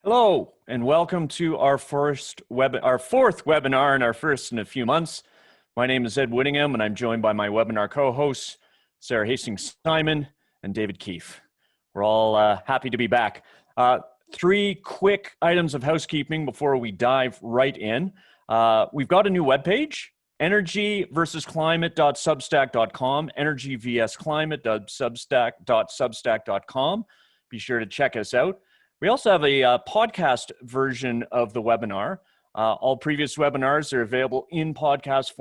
Hello, and welcome to our fourth webinar and our first in a few months. My name is Ed Whittingham, and I'm joined by my webinar co-hosts, Sara Hastings-Simon and David Keefe. We're all happy to be back. Three quick items of housekeeping before we dive right in. We've got a new webpage, energyversusclimate.substack.com, energyvsclimate.substack.com. Be sure to check us out. We also have a podcast version of the webinar. All previous webinars are available in podcast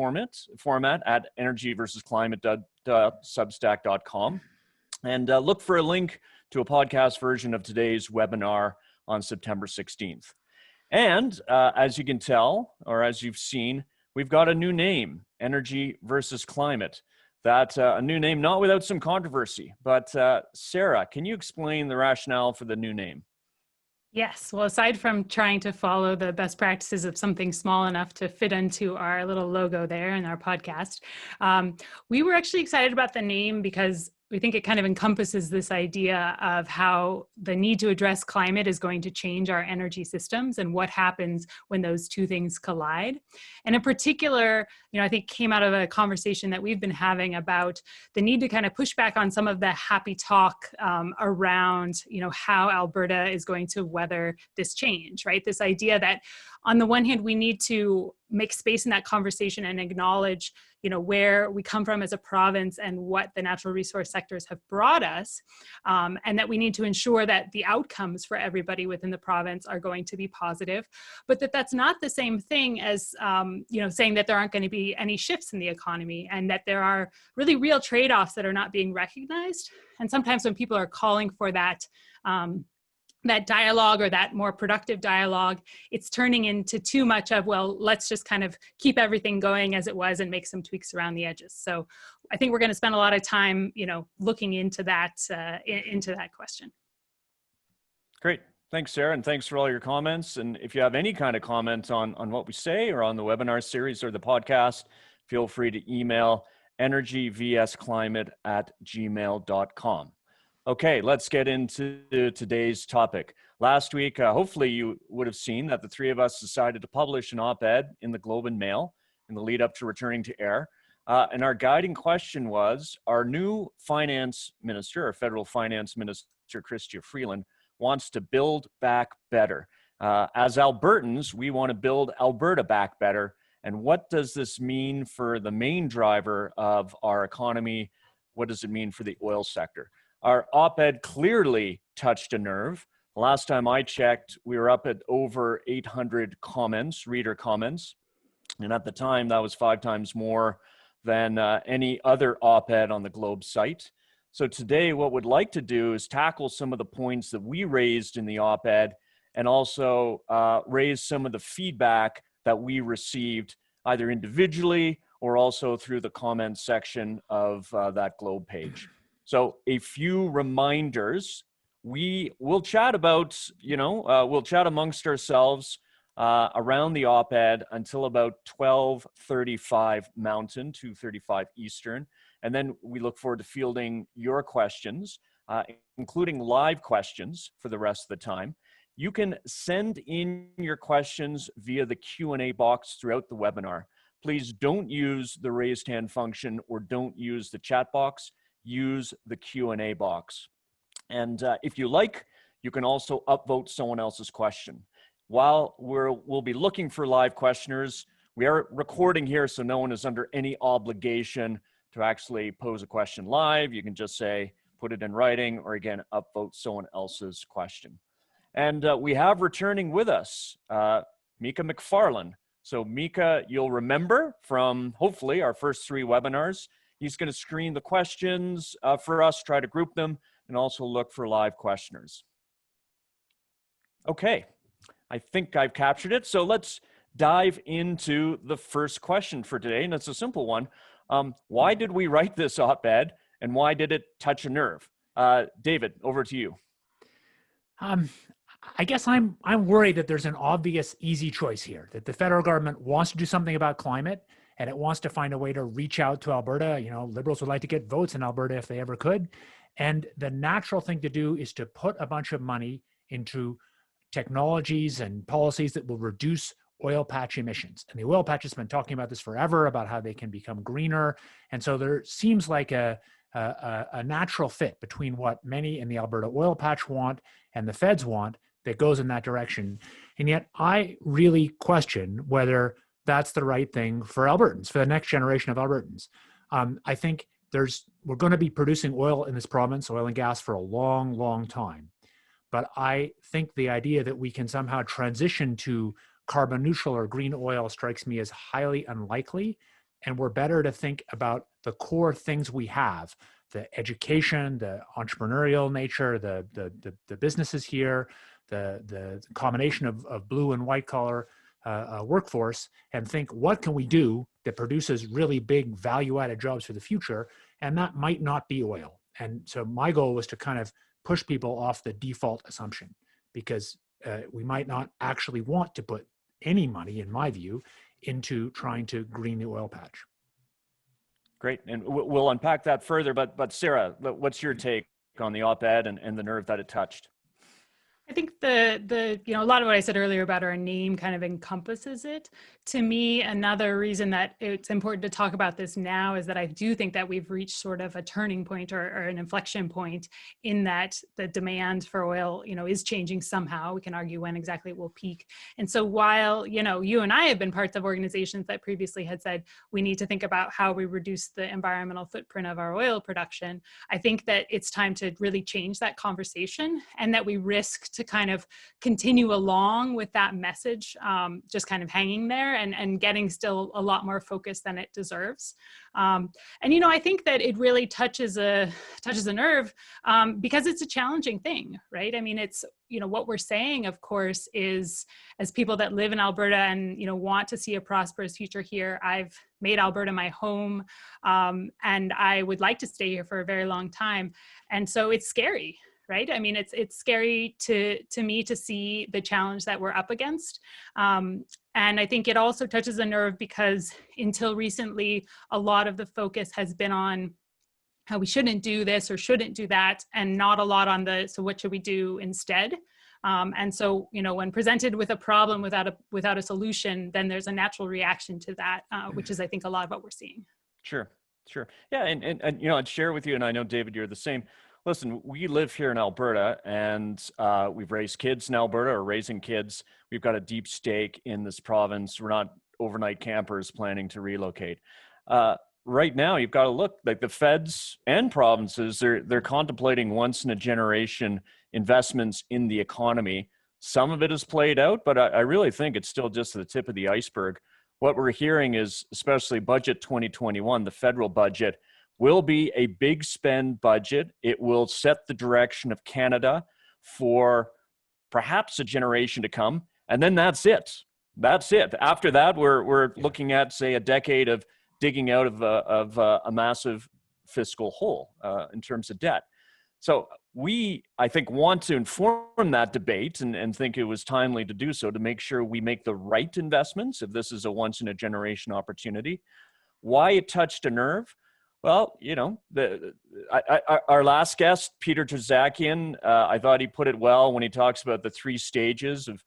format at energyversusclimate.substack.com. And look for a link to a podcast version of today's webinar on September 16th. And as you can tell, or as you've seen, we've got a new name, Energy versus Climate. That's a new name, not without some controversy. But Sara, can you explain the rationale for the new name? Yes. Well, aside from trying to follow the best practices of something small enough to fit into our little logo there in our podcast, we were actually excited about the name because we think it kind of encompasses this idea of how the need to address climate is going to change our energy systems and what happens when those two things collide. And in particular, I think came out of a conversation that we've been having about the need to kind of push back on some of the happy talk around, how Alberta is going to weather this change, right? This idea that on the one hand, we need to make space in that conversation and acknowledge, where we come from as a province and what the natural resource sectors have brought us, and that we need to ensure that the outcomes for everybody within the province are going to be positive, but that's not the same thing as, saying that there aren't going to be any shifts in the economy and that there are really real trade-offs that are not being recognized. And sometimes when people are calling for that, that dialogue or that more productive dialogue, it's turning into too much of, well, let's just kind of keep everything going as it was and make some tweaks around the edges. So I think we're going to spend a lot of time, looking into that question. Great. Thanks, Sara, and thanks for all your comments. And if you have any kind of comments on what we say or on the webinar series or the podcast, feel free to email energyvsclimate@gmail.com. Okay, let's get into today's topic. Last week, hopefully you would have seen that the three of us decided to publish an op-ed in the Globe and Mail in the lead up to returning to air. And our guiding question was, our new finance minister, our federal finance minister, Chrystia Freeland, wants to build back better. As Albertans, we want to build Alberta back better. And what does this mean for the main driver of our economy? What does it mean for the oil sector? Our op-ed clearly touched a nerve. Last time I checked, we were up at over 800 comments, reader comments. And at the time, that was 5 times more than any other op-ed on the Globe site. So today, what we'd like to do is tackle some of the points that we raised in the op-ed and also raise some of the feedback that we received either individually or also through the comments section of that Globe page. So a few reminders. We will chat about, we'll chat amongst ourselves around the op-ed until about 12:35 Mountain, 2:35 Eastern. And then we look forward to fielding your questions, including live questions for the rest of the time. You can send in your questions via the Q&A box throughout the webinar. Please don't use the raised hand function or don't use the chat box. Use the Q&A box. And if you like, you can also upvote someone else's question. While we'll be looking for live questioners, we are recording here, so no one is under any obligation to actually pose a question live. You can just say, put it in writing, or again, upvote someone else's question. And we have returning with us, Mika McFarlane. So Mika, you'll remember from hopefully our first 3 webinars. He's going to screen the questions for us, try to group them, and also look for live questioners. Okay, I think I've captured it. So let's dive into the first question for today, and it's a simple one. Why did we write this op-ed, and why did it touch a nerve? David, over to you. I guess I'm worried that there's an obvious, easy choice here, that the federal government wants to do something about climate, and it wants to find a way to reach out to Alberta. Liberals would like to get votes in Alberta if they ever could. And the natural thing to do is to put a bunch of money into technologies and policies that will reduce oil patch emissions. And the oil patch has been talking about this forever, about how they can become greener. And so there seems like a natural fit between what many in the Alberta oil patch want and the feds want that goes in that direction. And yet I really question whether that's the right thing for Albertans, for the next generation of Albertans. I think we're going to be producing oil in this province, oil and gas, for a long, long time. But I think the idea that we can somehow transition to carbon neutral or green oil strikes me as highly unlikely. And we're better to think about the core things we have, the education, the entrepreneurial nature, the businesses here, the combination of blue and white collar workforce, and think, what can we do that produces really big value-added jobs for the future? And that might not be oil. And so my goal was to kind of push people off the default assumption, because we might not actually want to put any money, in my view, into trying to green the oil patch. Great, and we'll unpack that further, but Sara, what's your take on the op-ed and the nerve that it touched? I think the a lot of what I said earlier about our name kind of encompasses it. To me, another reason that it's important to talk about this now is that I do think that we've reached sort of a turning point or an inflection point in that the demand for oil, is changing somehow. We can argue when exactly it will peak. And so while, you and I have been parts of organizations that previously had said we need to think about how we reduce the environmental footprint of our oil production, I think that it's time to really change that conversation, and that we risk to kind of continue along with that message, just kind of hanging there and getting still a lot more focus than it deserves. I think that it really touches a nerve because it's a challenging thing, right? I mean, it's, what we're saying, of course, is as people that live in Alberta and, want to see a prosperous future here, I've made Alberta my home, and I would like to stay here for a very long time. And so it's scary, right? I mean, it's scary to me to see the challenge that we're up against. And I think it also touches a nerve because until recently, a lot of the focus has been on how we shouldn't do this or shouldn't do that, and not a lot on so what should we do instead? And so, when presented with a problem without a solution, then there's a natural reaction to that, which is, I think, a lot of what we're seeing. Sure. Yeah, and I'd share with you, and I know, David, you're the same. Listen, we live here in Alberta, and we've raised kids in Alberta, or raising kids. We've got a deep stake in this province. We're not overnight campers planning to relocate. Right now, you've got to look, like the feds and provinces, they're contemplating once in a generation investments in the economy. Some of it is played out, but I really think it's still just the tip of the iceberg. What we're hearing is, especially budget 2021, the federal budget, will be a big spend budget. It will set the direction of Canada for perhaps a generation to come. And then that's it. After that, we're looking at, say, a decade of digging out of a massive fiscal hole in terms of debt. So we, I think, want to inform that debate and think it was timely to do so, to make sure we make the right investments if this is a once-in-a-generation opportunity. Why it touched a nerve? Well, our last guest, Peter Terzakian, I thought he put it well when he talks about the three stages of,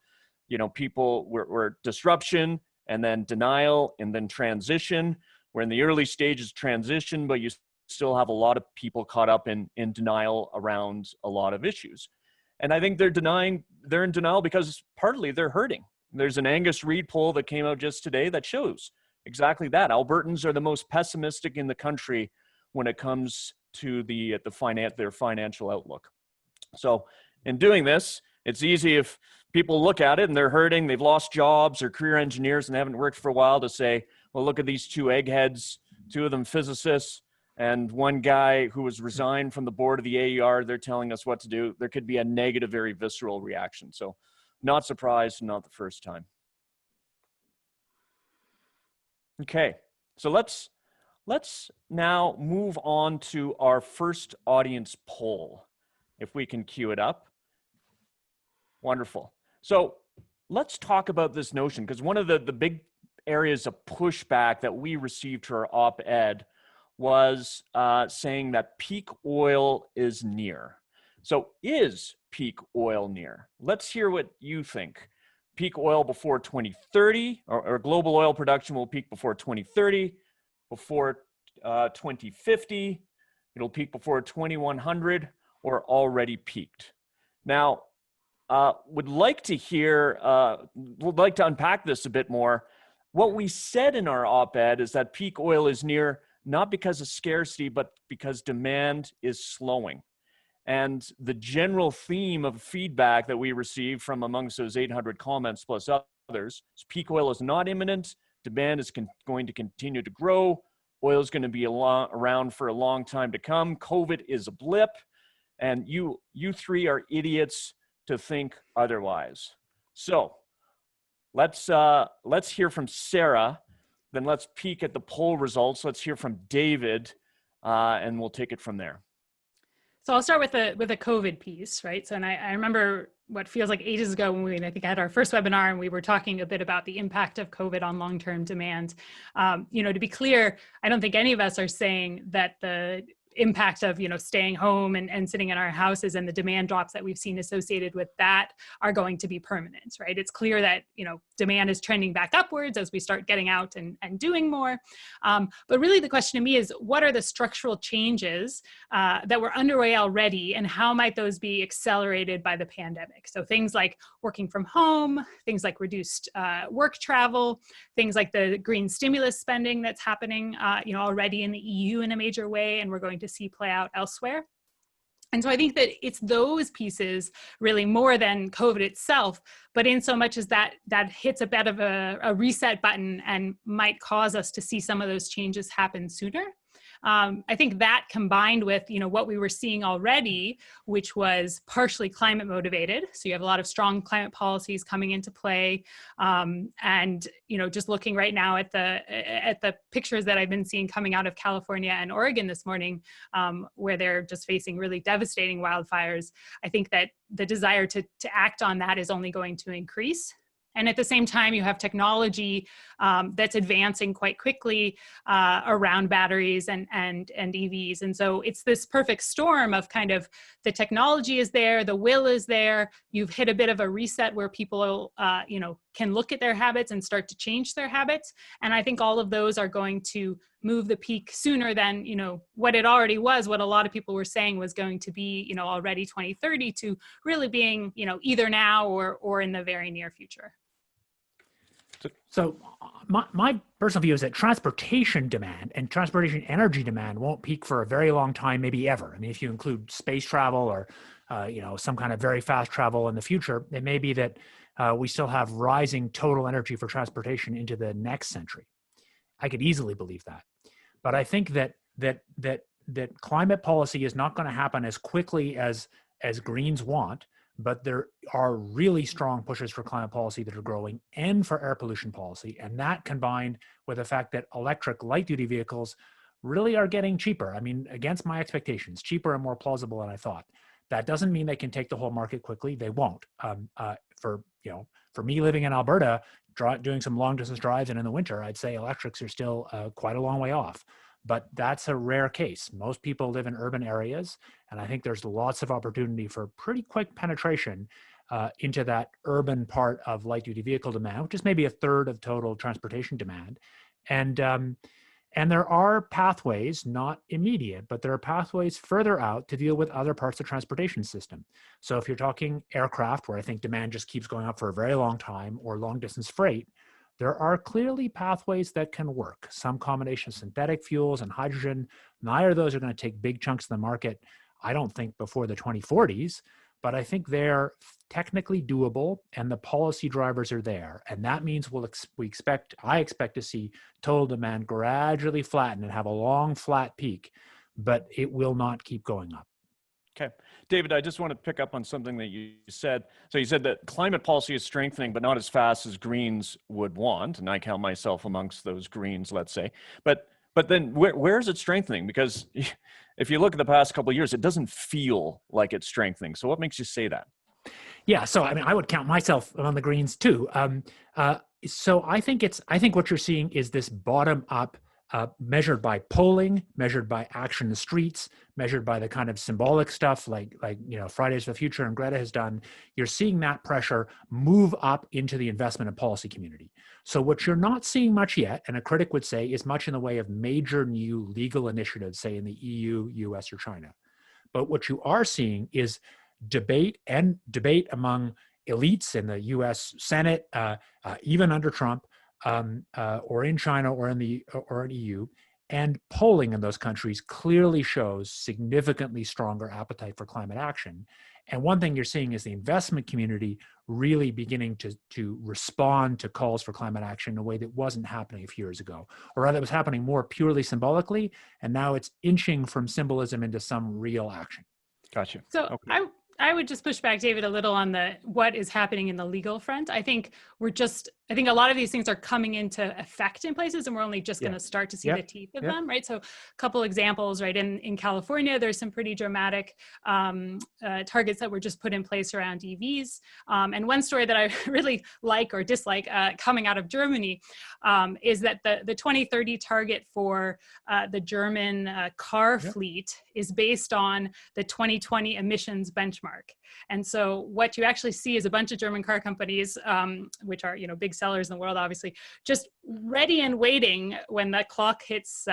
people were disruption, and then denial, and then transition. We're in the early stages of transition, but you still have a lot of people caught up in denial around a lot of issues. And I think they're in denial because partly they're hurting. There's an Angus Reid poll that came out just today that shows exactly that. Albertans are the most pessimistic in the country when it comes to their financial outlook. So in doing this, it's easy if people look at it and they're hurting, they've lost jobs or career engineers and they haven't worked for a while, to say, well, look at these two eggheads, two of them physicists, and one guy who was resigned from the board of the AER, they're telling us what to do. There could be a negative, very visceral reaction. So not surprised, not the first time. Okay, so let's now move on to our first audience poll. If we can cue it up. Wonderful. So let's talk about this notion, because one of the big areas of pushback that we received to our op-ed was saying that peak oil is near. So is peak oil near? Let's hear what you think. Peak oil before 2030, or global oil production will peak before 2030, before 2050, it'll peak before 2100, or already peaked. Now, would like to hear, would like to unpack this a bit more. What we said in our op-ed is that peak oil is near, not because of scarcity, but because demand is slowing. And the general theme of feedback that we received from amongst those 800 comments plus others is peak oil is not imminent, demand is going to continue to grow, oil is going to be around for a long time to come, COVID is a blip, and you three are idiots to think otherwise. So let's hear from Sara, then let's peek at the poll results. Let's hear from David, and we'll take it from there. So I'll start with a COVID piece, right? So, and I remember what feels like ages ago when I think I had our first webinar and we were talking a bit about the impact of COVID on long-term demand. To be clear, I don't think any of us are saying that the impact of staying home and sitting in our houses and the demand drops that we've seen associated with that are going to be permanent, right? It's clear that demand is trending back upwards as we start getting out and doing more. But really the question to me is, what are the structural changes that were underway already, and how might those be accelerated by the pandemic? So things like working from home, things like reduced work travel, things like the green stimulus spending that's happening already in the EU in a major way, and we're going to see play out elsewhere. And so I think that it's those pieces really more than COVID itself, but in so much as that hits a bit of a reset button and might cause us to see some of those changes happen sooner. I think that combined with, what we were seeing already, which was partially climate motivated. So you have a lot of strong climate policies coming into play. And, just looking right now at the pictures that I've been seeing coming out of California and Oregon this morning, where they're just facing really devastating wildfires, I think that the desire to act on that is only going to increase. And at the same time, you have technology that's advancing quite quickly around batteries and EVs. And so it's this perfect storm of kind of the technology is there, the will is there, you've hit a bit of a reset where people, can look at their habits and start to change their habits. And I think all of those are going to move the peak sooner than, what it already was, what a lot of people were saying was going to be, already 2030 to really being, either now or in the very near future. So my personal view is that transportation demand and transportation energy demand won't peak for a very long time, maybe ever. I mean, if you include space travel or, some kind of very fast travel in the future, it may be that we still have rising total energy for transportation into the next century. I could easily believe that. But I think that climate policy is not going to happen as quickly as Greens want. But there are really strong pushes for climate policy that are growing and for air pollution policy. And that combined with the fact that electric light-duty vehicles really are getting cheaper. I mean, against my expectations, cheaper and more plausible than I thought. That doesn't mean they can take the whole market quickly. They won't. For me living in Alberta, doing some long distance drives and in the winter, I'd say electrics are still quite a long way off. But that's a rare case. Most people live in urban areas, and I think there's lots of opportunity for pretty quick penetration into that urban part of light-duty vehicle demand, which is maybe a third of total transportation demand. And there are pathways, not immediate, but there are pathways further out to deal with other parts of the transportation system. So if you're talking aircraft, where I think demand just keeps going up for a very long time, or long-distance freight, there are clearly pathways that can work. Some combination of synthetic fuels and hydrogen. Neither of those are going to take big chunks of the market, I don't think, before the 2040s, but I think they're technically doable and the policy drivers are there. And that means I expect to see total demand gradually flatten and have a long flat peak, but it will not keep going up. Okay. David, I just want to pick up on something that you said. So you said that climate policy is strengthening, but not as fast as Greens would want. And I count myself amongst those Greens, let's say. But then where is it strengthening? Because if you look at the past couple of years, it doesn't feel like it's strengthening. So what makes you say that? Yeah, so I mean, I would count myself among the Greens too. So I think what you're seeing is this bottom-up measured by polling, measured by action in the streets, measured by the kind of symbolic stuff like Fridays for the Future and Greta has done, you're seeing that pressure move up into the investment and policy community. So what you're not seeing much yet, and a critic would say, is much in the way of major new legal initiatives, say in the EU, US, or China. But what you are seeing is debate among elites in the US Senate, even under Trump, or in China or in EU, and polling in those countries clearly shows significantly stronger appetite for climate action. And one thing you're seeing is the investment community really beginning to respond to calls for climate action in a way that wasn't happening a few years ago, or rather it was happening more purely symbolically, and now it's inching from symbolism into some real action. Gotcha. So okay. I would just push back, David, a little on what is happening in the legal front. I think I think a lot of these things are coming into effect in places, and we're only just going to start to see the teeth of them, right? So a couple examples, right? In California, there's some pretty dramatic targets that were just put in place around EVs. And one story that I really like or dislike coming out of Germany is that the 2030 target for the German car fleet is based on the 2020 emissions benchmark. And so what you actually see is a bunch of German car companies, which are, big sellers in the world, obviously, just ready and waiting when the clock hits,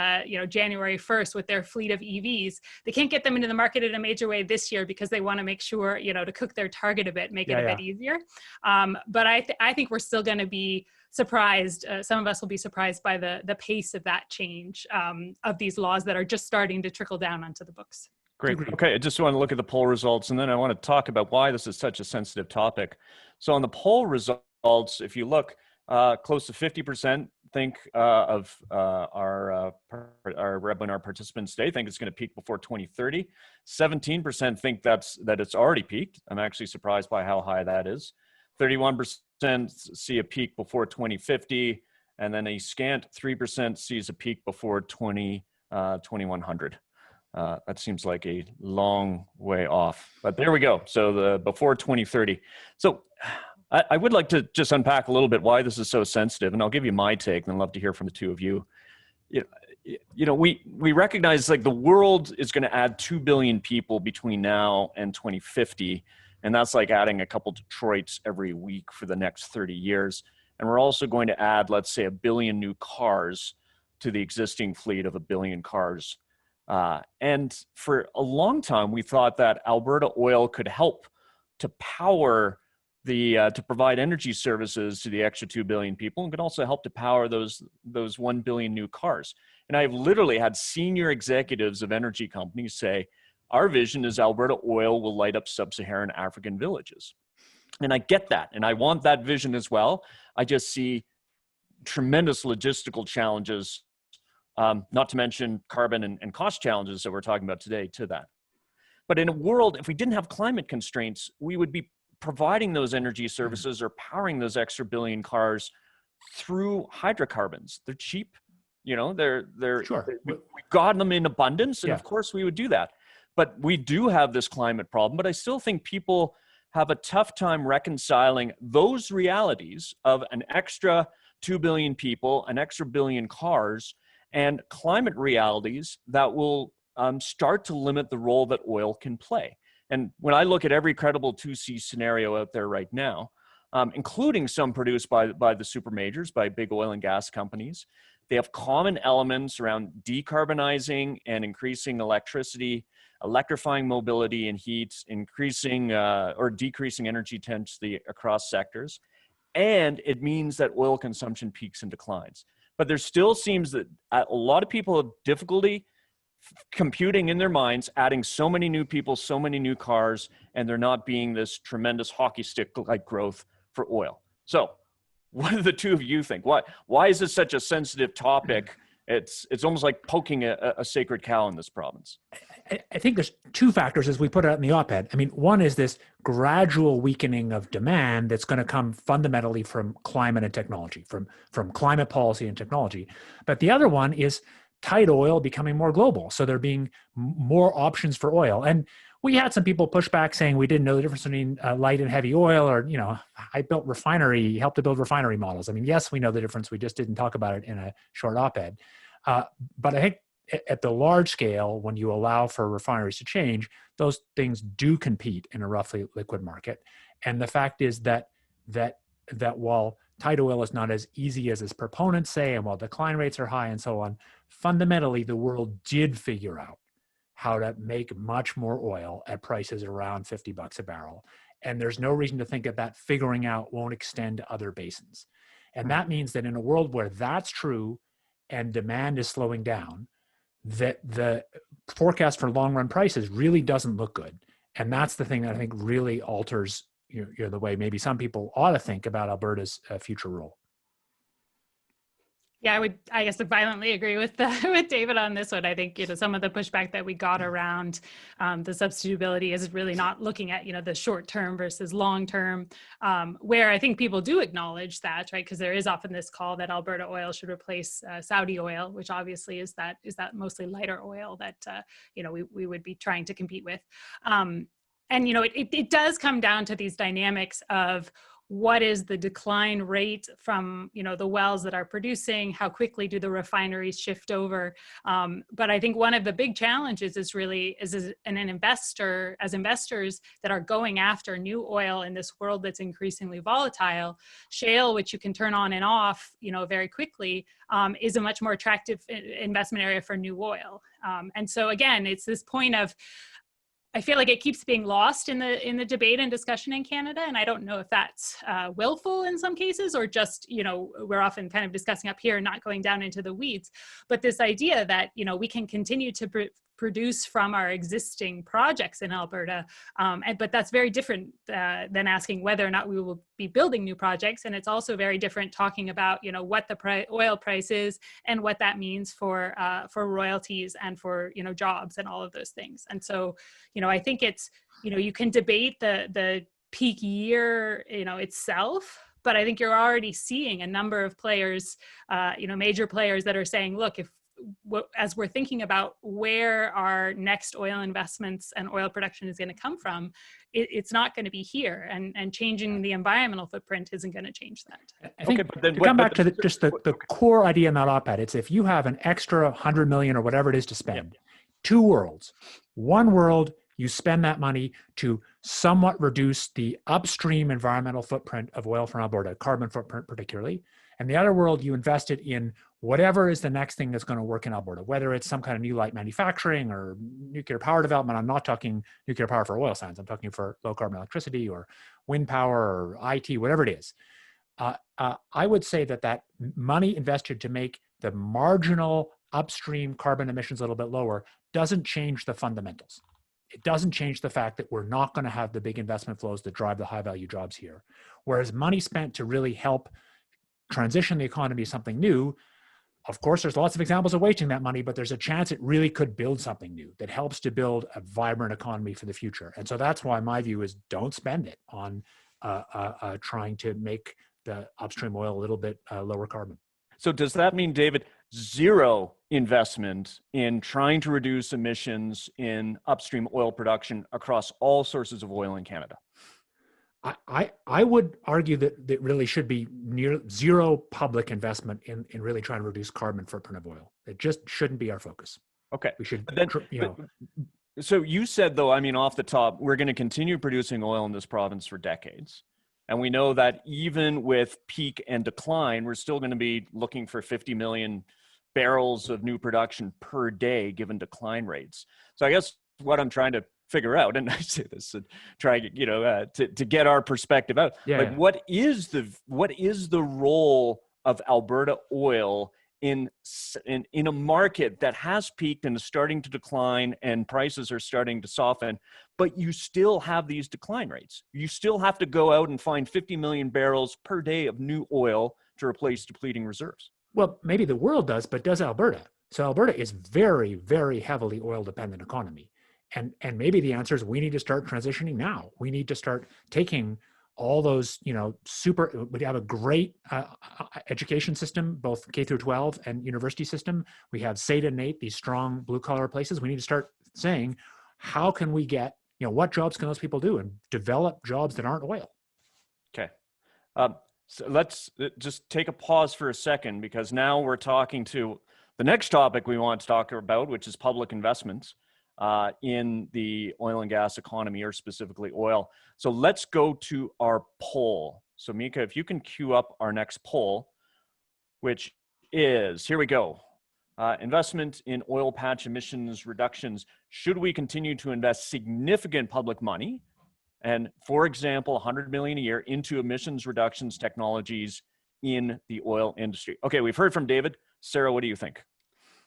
January 1st with their fleet of EVs. They can't get them into the market in a major way this year because they want to make sure, to cook their target a bit, make it a bit easier. But I think we're still going to be surprised. Some of us will be surprised by the pace of that change of these laws that are just starting to trickle down onto the books. Great. Okay, I just want to look at the poll results, and then I want to talk about why this is such a sensitive topic. So on the poll results, if you look, close to 50% think of our webinar participants today think it's going to peak before 2030. 17% think that it's already peaked. I'm actually surprised by how high that is. 31% see a peak before 2050, and then a scant 3% sees a peak before 2100. That seems like a long way off, but there we go. So before 2030. So I would like to just unpack a little bit why this is so sensitive, and I'll give you my take, and I'd love to hear from the two of you. We recognize like the world is going to add 2 billion people between now and 2050, and that's like adding a couple Detroits every week for the next 30 years. And we're also going to add, let's say, 1 billion new cars to the existing fleet of 1 billion cars. And for a long time, we thought that Alberta oil could help to power to provide energy services to the extra 2 billion people, and could also help to power those 1 billion new cars. And I've literally had senior executives of energy companies say, our vision is Alberta oil will light up sub-Saharan African villages. And I get that, and I want that vision as well. I just see tremendous logistical challenges, not to mention carbon and cost challenges that we're talking about today to that. But in a world, if we didn't have climate constraints, we would be providing those energy services or powering those extra billion cars through hydrocarbons. They're cheap, they're sure. We've got them in abundance, and of course we would do that. But we do have this climate problem, but I still think people have a tough time reconciling those realities of an extra 2 billion people, an extra billion cars, and climate realities that will start to limit the role that oil can play. And when I look at every credible 2C scenario out there right now, including some produced by the super majors, by big oil and gas companies, they have common elements around decarbonizing and increasing electricity, electrifying mobility and heat, increasing or decreasing energy intensity across sectors. And it means that oil consumption peaks and declines. But there still seems that a lot of people have difficulty computing in their minds, adding so many new people, so many new cars, and there not being this tremendous hockey stick-like growth for oil. So what do the two of you think? Why is this such a sensitive topic? It's almost like poking a sacred cow in this province. I think there's two factors as we put it out in the op-ed. I mean, one is this gradual weakening of demand that's going to come fundamentally from climate and technology, from climate policy and technology. But the other one is tight oil becoming more global. So there being more options for oil. And we had some people push back saying we didn't know the difference between light and heavy oil, or, helped to build refinery models. I mean, yes, we know the difference. We just didn't talk about it in a short op-ed. But I think at the large scale, when you allow for refineries to change, those things do compete in a roughly liquid market. And the fact is that while tight oil is not as easy as its proponents say, and while decline rates are high and so on, fundamentally the world did figure out how to make much more oil at prices around $50 a barrel. And there's no reason to think that figuring out won't extend to other basins. And that means that in a world where that's true and demand is slowing down, that the forecast for long run prices really doesn't look good. And that's the thing that I think really alters the way maybe some people ought to think about Alberta's future role. Yeah, I guess, violently agree with with David on this one. I think, some of the pushback that we got around the substitutability is really not looking at, the short term versus long term, where I think people do acknowledge that, right? Because there is often this call that Alberta oil should replace Saudi oil, which obviously is that mostly lighter oil that, we would be trying to compete with. And, it does come down to these dynamics of what is the decline rate from, the wells that are producing, how quickly do the refineries shift over. But I think one of the big challenges is really as investors that are going after new oil in this world that's increasingly volatile, shale, which you can turn on and off, very quickly, is a much more attractive investment area for new oil. And so again, it's this point of, I feel like it keeps being lost in the debate and discussion in Canada. And I don't know if that's willful in some cases, or just, we're often kind of discussing up here and not going down into the weeds. But this idea that, we can continue to produce from our existing projects in Alberta. But that's very different than asking whether or not we will be building new projects. And it's also very different talking about, what the oil price is and what that means for royalties and for, jobs and all of those things. And so, I think it's, you can debate the peak year, itself, but I think you're already seeing a number of players, major players that are saying, look, as we're thinking about where our next oil investments and oil production is going to come from, it's not going to be here, and changing the environmental footprint isn't going to change that. I think to come back to the core idea in that op-ed, it's if you have an extra 100 million or whatever it is to spend, two worlds. One world, you spend that money to somewhat reduce the upstream environmental footprint of oil from Alberta, carbon footprint particularly. And the other world, you invest it in whatever is the next thing that's going to work in Alberta, whether it's some kind of new light manufacturing or nuclear power development. I'm not talking nuclear power for oil sands. I'm talking for low carbon electricity or wind power or IT, whatever it is. I would say that money invested to make the marginal upstream carbon emissions a little bit lower doesn't change the fundamentals. It doesn't change the fact that we're not going to have the big investment flows that drive the high value jobs here. Whereas money spent to really help transition the economy to something new, of course, there's lots of examples of wasting that money, but there's a chance it really could build something new that helps to build a vibrant economy for the future. And so that's why my view is don't spend it on trying to make the upstream oil a little bit lower carbon. So does that mean, David, zero investment in trying to reduce emissions in upstream oil production across all sources of oil in Canada? I would argue that there really should be near zero public investment in really trying to reduce carbon footprint of oil. It just shouldn't be our focus. Okay. We should, So you said, though, off the top, we're going to continue producing oil in this province for decades. And we know that even with peak and decline, we're still going to be looking for 50 million barrels of new production per day, given decline rates. So I guess what I'm trying to figure out, and I say this and try to get our perspective out. What is the role of Alberta oil in a market that has peaked and is starting to decline and prices are starting to soften, but you still have these decline rates? You still have to go out and find 50 million barrels per day of new oil to replace depleting reserves. Well, maybe the world does, but does Alberta? So Alberta is very, very heavily oil dependent economy. And maybe the answer is we need to start transitioning now. We need to start taking all those, we have a great education system, both K through 12 and university system. We have SATA and NATE, these strong blue collar places. We need to start saying, how can we get, what jobs can those people do and develop jobs that aren't oil? Okay. So let's just take a pause for a second, because now we're talking to The next topic we want to talk about, which is public investments in the oil and gas economy, or specifically oil. So let's go to our poll. So Mika, if you can queue up our next poll, which is, here we go. Investment in oil patch emissions reductions. Should we continue to invest significant public money, and for example, 100 million a year, into emissions reductions technologies in the oil industry? Okay, we've heard from David. Sarah, what do you think?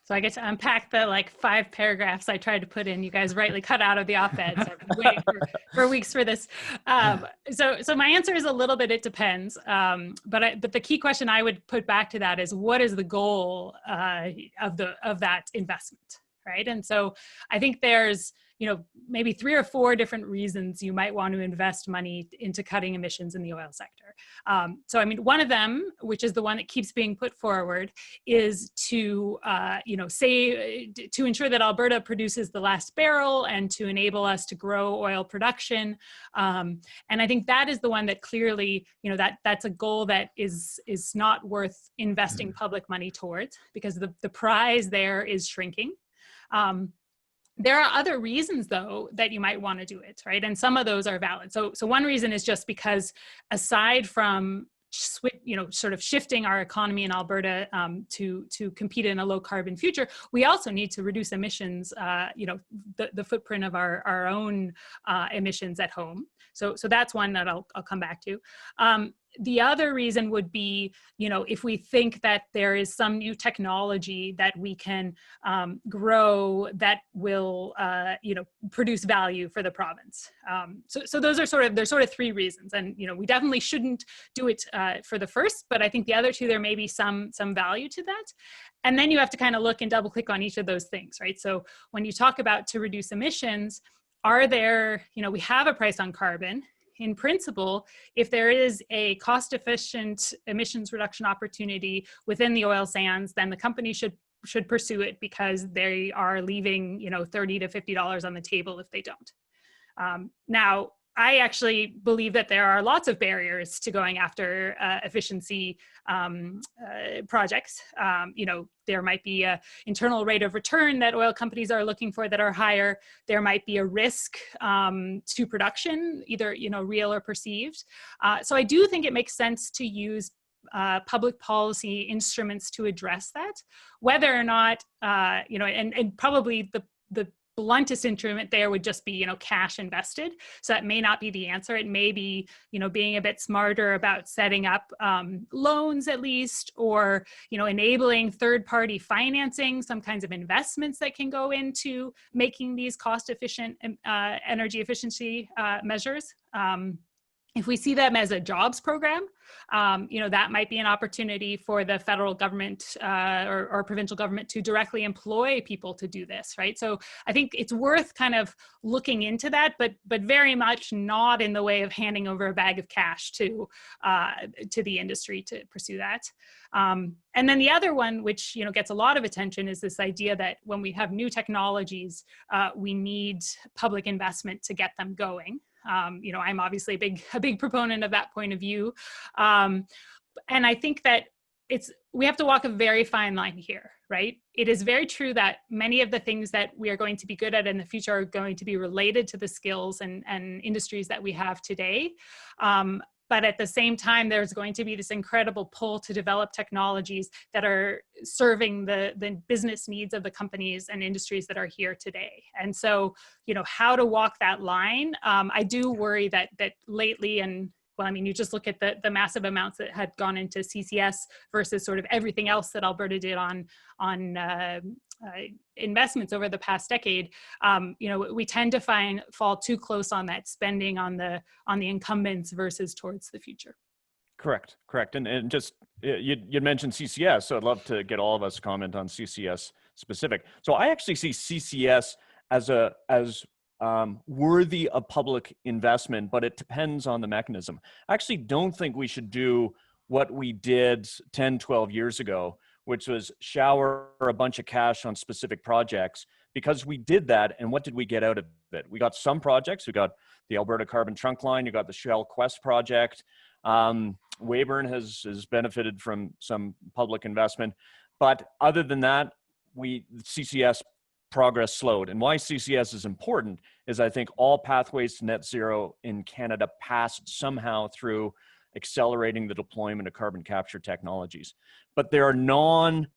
So I get to unpack the 5 paragraphs I tried to put in. You guys rightly cut out of the op-ed. So I've been waiting for weeks for this. So my answer is a little bit, it depends. But the key question I would put back to that is, what is the goal of that investment, right? And so I think there's maybe 3 or 4 different reasons you might want to invest money into cutting emissions in the oil sector. So, I mean, one of them, which is the one that keeps being put forward, is to, to ensure that Alberta produces the last barrel and to enable us to grow oil production. And I think that is the one that clearly, that's a goal that is not worth investing public money towards, because the prize there is shrinking. There are other reasons, though, that you might want to do it, right? And some of those are valid. So one reason is just because, aside from sort of shifting our economy in Alberta to compete in a low carbon future, we also need to reduce emissions, the footprint of our own emissions at home. So that's one that I'll come back to. The other reason would be, if we think that there is some new technology that we can grow that will, produce value for the province. So those are there's sort of 3 reasons. And, we definitely shouldn't do it for the first, but I think the other 2, there may be some value to that. And then you have to kind of look and double click on each of those things, right? So when you talk about to reduce emissions, are there, we have a price on carbon. In principle, if there is a cost-efficient emissions reduction opportunity within the oil sands, then the company should pursue it, because they are leaving, $30 to $50 on the table if they don't. Now, I actually believe that there are lots of barriers to going after efficiency projects. There might be an internal rate of return that oil companies are looking for that are higher. There might be a risk to production, either real or perceived. So I do think it makes sense to use public policy instruments to address that. Whether or not, and probably the bluntest instrument there would just be, cash invested. So that may not be the answer. It may be, being a bit smarter about setting up loans at least, or, enabling third-party financing, some kinds of investments that can go into making these cost-efficient energy efficiency measures. If we see them as a jobs program, that might be an opportunity for the federal government or provincial government to directly employ people to do this, right? So I think it's worth kind of looking into that, but very much not in the way of handing over a bag of cash to the industry to pursue that. And then the other one, which gets a lot of attention, is this idea that when we have new technologies, we need public investment to get them going. I'm obviously a big proponent of that point of view. And I think that we have to walk a very fine line here, right? It is very true that many of the things that we are going to be good at in the future are going to be related to the skills and industries that we have today. But at the same time, there's going to be this incredible pull to develop technologies that are serving the business needs of the companies and industries that are here today. And so, how to walk that line, I do worry that lately, and well, I mean, you just look at the massive amounts that had gone into CCS versus sort of everything else that Alberta did on investments over the past decade. We tend to fall too close on that spending on the incumbents versus towards the future. Correct. And just you mentioned CCS, so I'd love to get all of us to comment on CCS specific. So I actually see CCS as worthy of public investment, but it depends on the mechanism. I actually don't think we should do what we did 10, 12 years ago, which was shower a bunch of cash on specific projects, because we did that. And what did we get out of it? We got some projects. We got the Alberta Carbon Trunk Line. You got the Shell Quest project. Weyburn has benefited from some public investment. But other than that, CCS progress slowed. And why CCS is important is I think all pathways to net zero in Canada pass somehow through accelerating the deployment of carbon capture technologies. But there are non-subsidy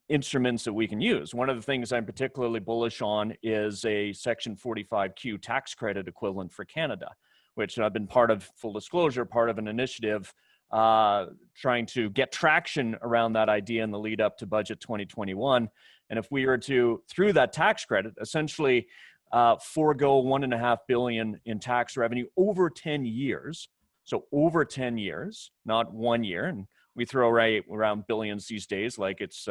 instruments that we can use. One of the things I'm particularly bullish on is a Section 45Q tax credit equivalent for Canada, which I've been part of, full disclosure, part of an initiative trying to get traction around that idea in the lead up to budget 2021. And if we were to, through that tax credit, essentially forego $1.5 billion in tax revenue over 10 years, so over 10 years, not 1 year, and we throw around billions these days like it's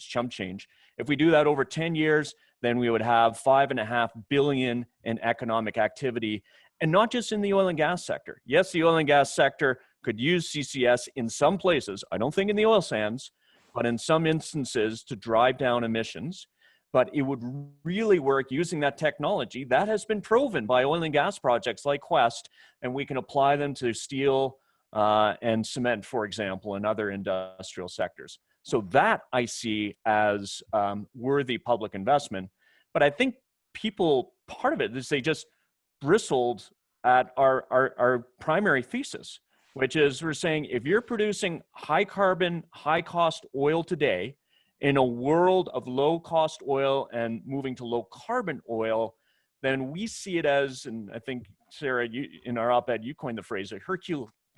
chump change. If we do that over 10 years, then we would have $5.5 billion in economic activity, and not just in the oil and gas sector. Yes, the oil and gas sector could use CCS in some places, I don't think in the oil sands, but in some instances to drive down emissions. But it would really work using that technology that has been proven by oil and gas projects like Quest, and we can apply them to steel and cement, for example, and other industrial sectors. So that I see as worthy public investment. But I think people, part of it is they just bristled at our primary thesis, which is we're saying if you're producing high carbon, high cost oil today in a world of low cost oil and moving to low carbon oil, then we see it as, and I think, Sara, in our op-ed, you coined the phrase, a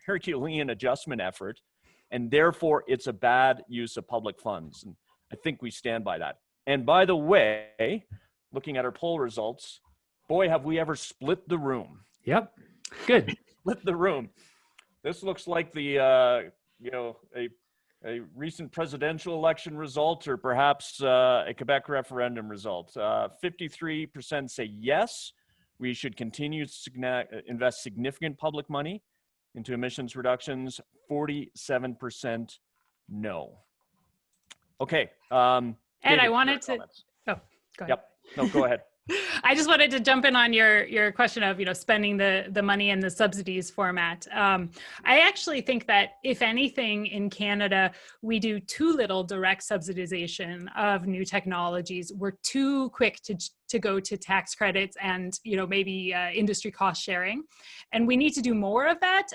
Herculean adjustment effort, and therefore it's a bad use of public funds. And I think we stand by that. And by the way, looking at our poll results, boy, have we ever split the room. Yep, good. Split the room. This looks like the, a recent presidential election result, or perhaps a Quebec referendum result. 53% say yes, we should continue to invest significant public money into emissions reductions. 47% no. Okay. Ed, David, I wanted to, comments. oh, go ahead. Yep, no, go ahead. I just wanted to jump in on your question of, spending the money in the subsidies format. I actually think that if anything in Canada, we do too little direct subsidization of new technologies. We're too quick to go to tax credits and, maybe industry cost sharing. And we need to do more of that.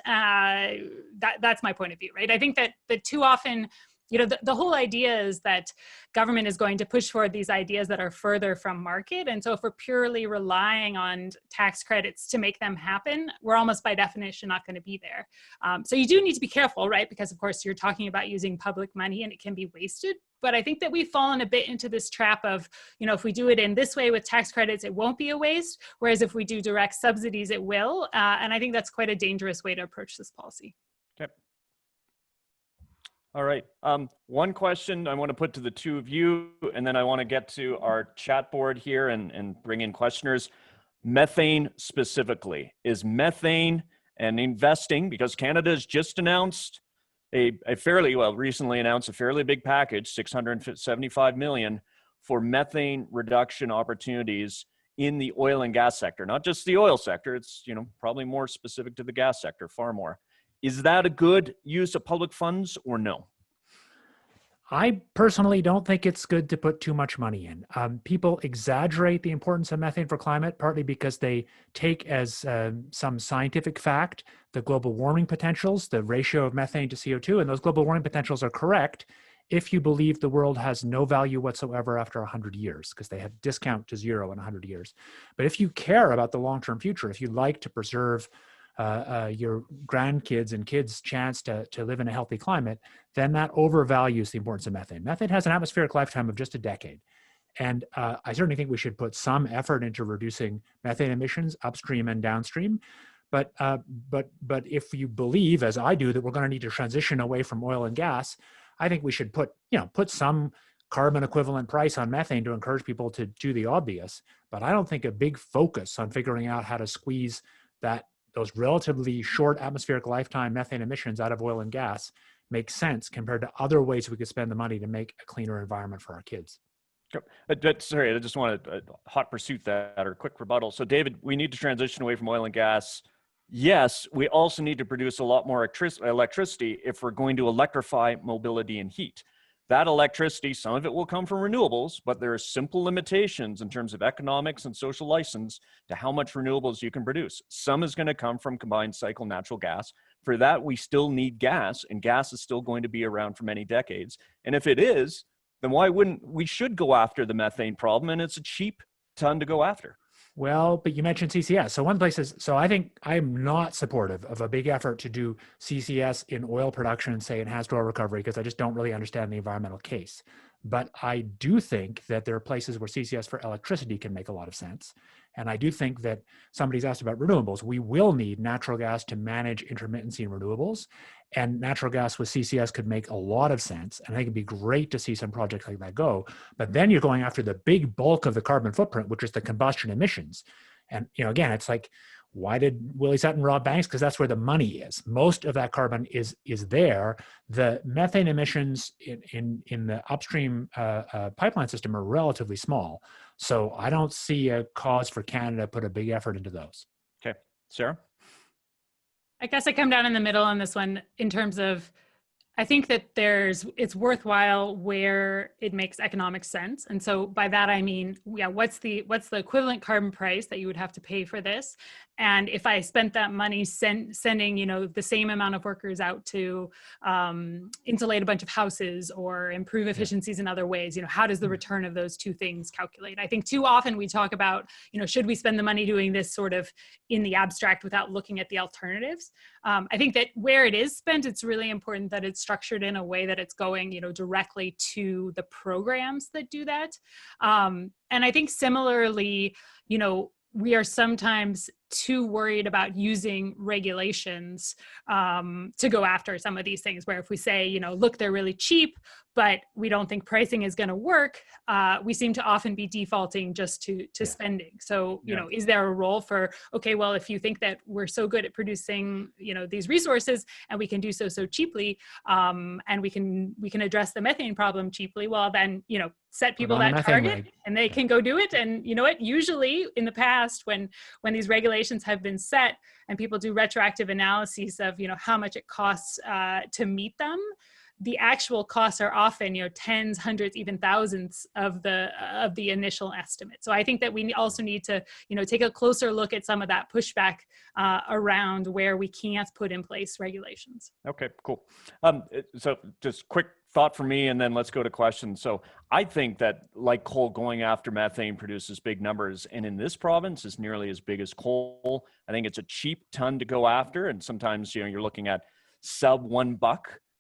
That's my point of view, right? I think that too often, the whole idea is that government is going to push forward these ideas that are further from market. And so if we're purely relying on tax credits to make them happen, we're almost by definition not going to be there. So you do need to be careful, right? Because of course you're talking about using public money and it can be wasted. But I think that we've fallen a bit into this trap of, if we do it in this way with tax credits, it won't be a waste. Whereas if we do direct subsidies, it will. And I think that's quite a dangerous way to approach this policy. Okay. All right. One question I want to put to the two of you, and then I want to get to our chat board here and bring in questioners. Methane specifically. Is methane and investing, because Canada has just announced recently announced a fairly big package, 675 million, for methane reduction opportunities in the oil and gas sector, not just the oil sector. It's, probably more specific to the gas sector, far more. Is that a good use of public funds or no? I personally don't think it's good to put too much money in. People exaggerate the importance of methane for climate, partly because they take as some scientific fact the global warming potentials, the ratio of methane to CO2, and those global warming potentials are correct if you believe the world has no value whatsoever after 100 years, because they have discount to zero in 100 years. But if you care about the long-term future, if you like to preserve your grandkids and kids' chance to live in a healthy climate, then that overvalues the importance of methane. Methane has an atmospheric lifetime of just a decade. And I certainly think we should put some effort into reducing methane emissions upstream and downstream. But if you believe, as I do, that we're going to need to transition away from oil and gas, I think we should put some carbon equivalent price on methane to encourage people to do the obvious. But I don't think a big focus on figuring out how to squeeze those relatively short atmospheric lifetime methane emissions out of oil and gas makes sense compared to other ways we could spend the money to make a cleaner environment for our kids. Sorry, I just want to hot pursuit that, or quick rebuttal. So David, we need to transition away from oil and gas. Yes, we also need to produce a lot more electricity if we're going to electrify mobility and heat. that electricity, some of it will come from renewables, but there are simple limitations in terms of economics and social license to how much renewables you can produce. Some is going to come from combined cycle natural gas. For that, we still need gas, and gas is still going to be around for many decades. And if it is, then why wouldn't we should go after the methane problem? And it's a cheap ton to go after. Well, but you mentioned CCS. So one place is, so I think I'm not supportive of a big effort to do CCS in oil production, say in enhanced oil recovery, because I just don't really understand the environmental case. But I do think that there are places where CCS for electricity can make a lot of sense. And I do think that somebody's asked about renewables. We will need natural gas to manage intermittency in renewables. And natural gas with CCS could make a lot of sense. And I think it'd be great to see some projects like that go. But then you're going after the big bulk of the carbon footprint, which is the combustion emissions. And, you know, again, it's like, why did Willie Sutton rob banks? Because that's where the money is. Most of that carbon is there. The methane emissions in the upstream pipeline system are relatively small. So I don't see a cause for Canada to put a big effort into those. Okay, Sarah? I guess I come down in the middle on this one in terms of, I think that it's worthwhile where it makes economic sense. And so by that, I mean, yeah, what's the equivalent carbon price that you would have to pay for this? And if I spent that money sending, you know, the same amount of workers out to insulate a bunch of houses or improve efficiencies in other ways, you know, how does the return of those two things calculate? I think too often we talk about, you know, should we spend the money doing this sort of in the abstract without looking at the alternatives? I think that where it is spent, it's really important that it's structured in a way that it's going, you know, directly to the programs that do that. And I think similarly, you know, we are sometimes too worried about using regulations to go after some of these things, where if we say, you know, look, they're really cheap, but we don't think pricing is going to work, we seem to often be defaulting just to spending. So, you know, is there a role for, okay, well, if you think that we're so good at producing, you know, these resources and we can do so cheaply, and we can address the methane problem cheaply, well, then, you know, set people that target and they can go do it. And you know what, usually in the past, when these regulations have been set and people do retroactive analyses of, you know, how much it costs to meet them, the actual costs are often, you know, tens, hundreds, even thousands of the initial estimate. So I think that we also need to, you know, take a closer look at some of that pushback around where we can't put in place regulations. Okay, cool. So just quick thought for me, and then let's go to questions. So I think that, like coal, going after methane produces big numbers, and in this province is nearly as big as coal. I think it's a cheap ton to go after, and sometimes, you know, you're looking at sub $1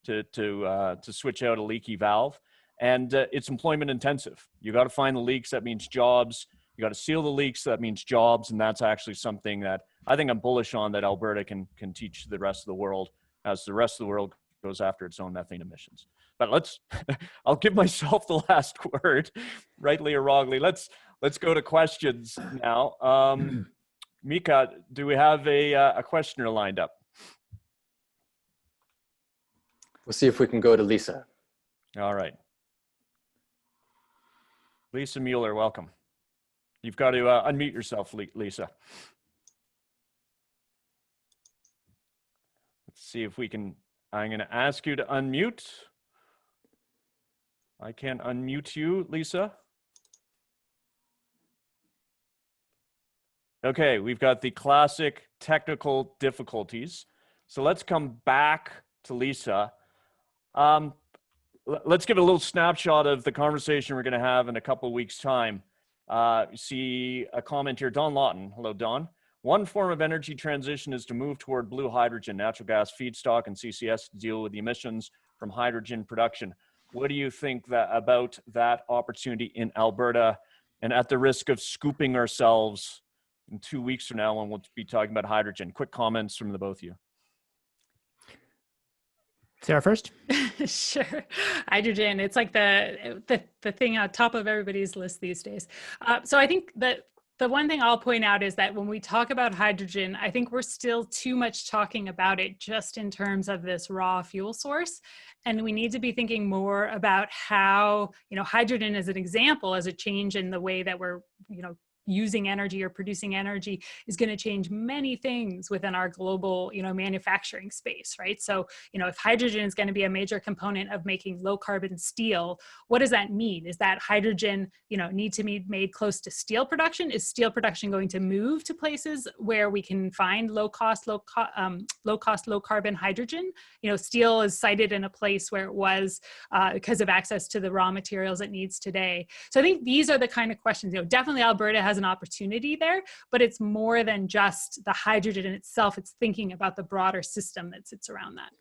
to switch out a leaky valve, and it's employment intensive. You got to find the leaks. That means jobs. You got to seal the leaks. That means jobs, and that's actually something that I think I'm bullish on, that Alberta can teach the rest of the world as the rest of the world goes after its own methane emissions. But I'll give myself the last word, rightly or wrongly. Let's go to questions now. Mika, do we have a questioner lined up? We'll see if we can go to Lisa. All right. Lisa Mueller, welcome. You've got to unmute yourself, Lisa. Let's see if we can. I'm going to ask you to unmute. I can't unmute you, Lisa. Okay, we've got the classic technical difficulties. So let's come back to Lisa. Let's give a little snapshot of the conversation we're going to have in a couple of weeks' time. You see a comment here, Don Lawton. Hello, Don. One form of energy transition is to move toward blue hydrogen, natural gas feedstock, and CCS to deal with the emissions from hydrogen production. What do you think about that opportunity in Alberta? And at the risk of scooping ourselves in 2 weeks from now when we'll be talking about hydrogen, quick comments from the both of you. Sarah first. Sure. Hydrogen, it's like the thing on top of everybody's list these days. So I think that the one thing I'll point out is that when we talk about hydrogen, I think we're still too much talking about it just in terms of this raw fuel source. And we need to be thinking more about how, you know, hydrogen as an example, as a change in the way that we're, you know, using energy or producing energy is going to change many things within our global, manufacturing space, right? So, if hydrogen is going to be a major component of making low carbon steel, what does that mean? Is that hydrogen, need to be made close to steel production? Is steel production going to move to places where we can find low cost, low carbon hydrogen? Steel is cited in a place where it was because of access to the raw materials it needs today. So I think these are the kind of questions, definitely Alberta has an opportunity there, but it's more than just the hydrogen in itself. It's thinking about the broader system that sits around that.